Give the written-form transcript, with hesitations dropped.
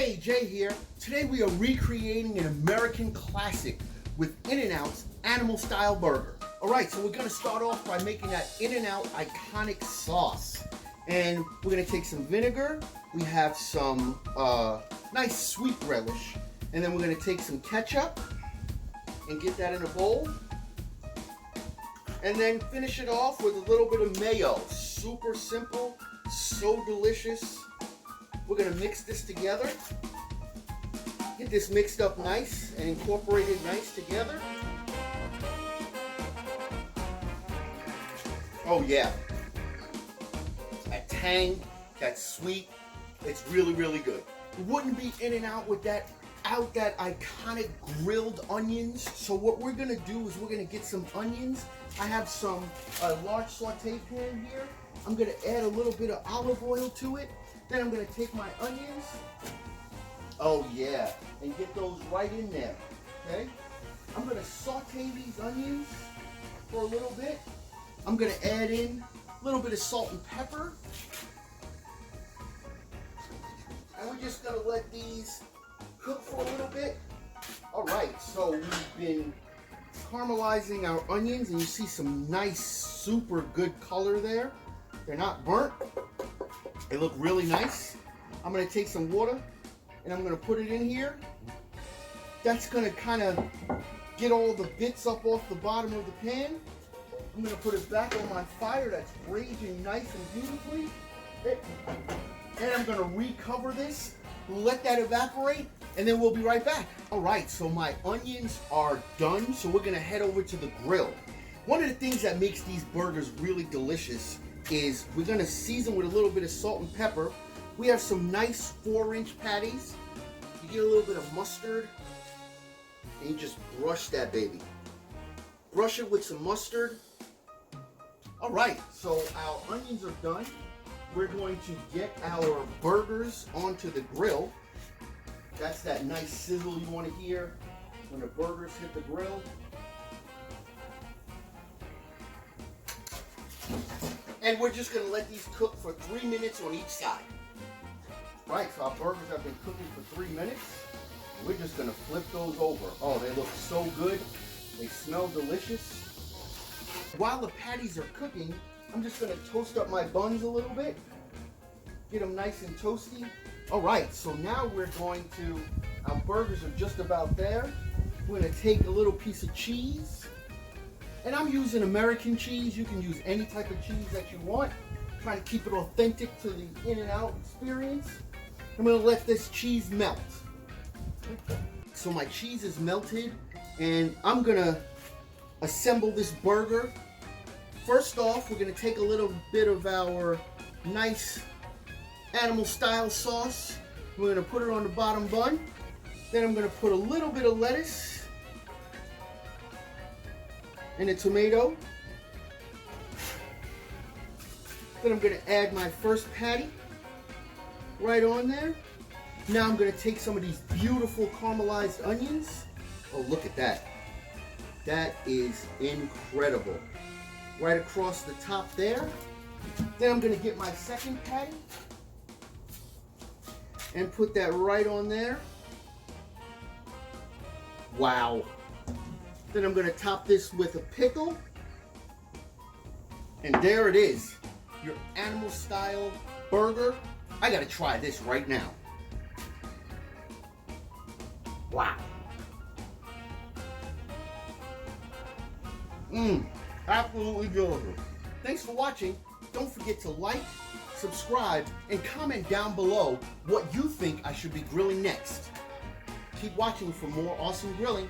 Hey, Jay here. Today we are recreating an American classic with In-N-Out's animal style burger. Alright, so we're going to start off by making that In-N-Out iconic sauce. And we're going to take some vinegar, we have some nice sweet relish, and then we're going to take some ketchup and get that in a bowl. And then finish it off with a little bit of mayo. Super simple, so delicious. We're gonna mix this together. Get this mixed up nice and incorporated nice together. Oh yeah. That tang, that sweet, it's really, really good. It wouldn't be In-N-Out without that iconic grilled onions. So what we're gonna do is we're gonna get some onions. I have some large saute pan here. I'm gonna add a little bit of olive oil to it. Then I'm gonna take my onions. Oh yeah, and get those right in there, okay? I'm gonna saute these onions for a little bit. I'm gonna add in a little bit of salt and pepper. And we're just gonna let these cook for a little bit. All right, so we've been caramelizing our onions and you see some nice, super good color there. They're not burnt. They look really nice. I'm gonna take some water and I'm gonna put it in here. That's gonna kind of get all the bits up off the bottom of the pan. I'm gonna put it back on my fire that's raging nice and beautifully. And I'm gonna recover this, let that evaporate, and then we'll be right back. All right, so my onions are done, so we're gonna head over to the grill. One of the things that makes these burgers really delicious is we're gonna season with a little bit of salt and pepper. We have some nice 4-inch patties. You get a little bit of mustard, and you just brush that baby. Brush it with some mustard. All right, so our onions are done. We're going to get our burgers onto the grill. That's that nice sizzle you want to hear when the burgers hit the grill. And we're just going to let these cook for 3 minutes on each side. Right, so our burgers have been cooking for 3 minutes. We're just going to flip those over. Oh, they look so good. They smell delicious. While the patties are cooking, I'm just going to toast up my buns a little bit. Get them nice and toasty. All right, so now we're going to, our burgers are just about there. We're going to take a little piece of cheese. And I'm using American cheese. You can use any type of cheese that you want. Trying to keep it authentic to the In-N-Out experience. I'm going to let this cheese melt. So my cheese is melted and I'm going to assemble this burger. First off, we're going to take a little bit of our nice animal style sauce. We're going to put it on the bottom bun. Then I'm going to put a little bit of lettuce and a tomato. Then I'm going to add my first patty right on there. Now I'm going to take some of these beautiful caramelized onions. Oh, look at that. That is incredible. Right across the top there. Then I'm going to get my second patty and put that right on there. Wow. Then I'm going to top this with a pickle. And there it is. Your animal style burger. I got to try this right now. Wow. Absolutely delicious. Thanks for watching. Don't forget to like, subscribe, and comment down below what you think I should be grilling next. Keep watching for more awesome grilling.